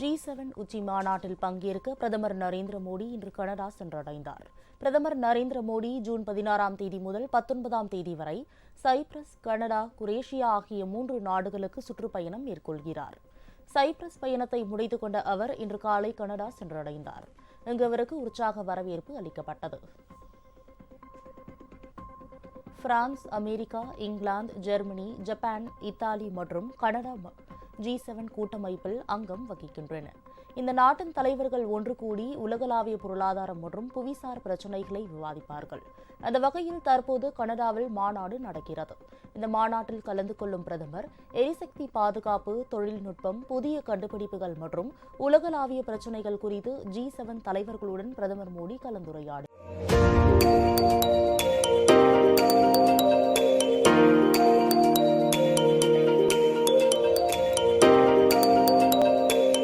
G7 உச்சி மாநாட்டில் பங்கேற்க பிரதமர் நரேந்திர மோடி இன்று கனடா சென்றடைந்தார். பிரதமர் நரேந்திர மோடி ஜூன் 16ஆம் தேதி முதல் 19ஆம் தேதி வரை சைப்ரஸ், கனடா, குரேஷியா ஆகிய 3 நாடுகளுக்கு சுற்றுப்பயணம் மேற்கொள்கிறார். சைப்ரஸ் பயணத்தை முடித்துக் கொண்ட அவர் இன்று காலை கனடா சென்றடைந்தார். இங்கு அவருக்கு உற்சாக வரவேற்பு அளிக்கப்பட்டது. France, America, England, Germany, Japan, Italy மற்றும் கனடா G7 கூட்டமைப்பில் அங்கம் வகிக்கின்றன. இந்த நாட்டின் தலைவர்கள் ஒன்று கூடி உலகளாவிய பொருளாதாரம் மற்றும் புவிசார் பிரச்சினைகளை விவாதிப்பார்கள். அந்த வகையில் தற்போது கனடாவில் மாநாடு நடக்கிறது. இந்த மாநாட்டில் கலந்து கொள்ளும் பிரதமர் எரிசக்தி பாதுகாப்பு, தொழில்நுட்பம், புதிய கண்டுபிடிப்புகள் மற்றும் உலகளாவிய பிரச்சினைகள் குறித்து G7 தலைவர்களுடன் பிரதமர் மோடி கலந்துரையாடுகிறார்.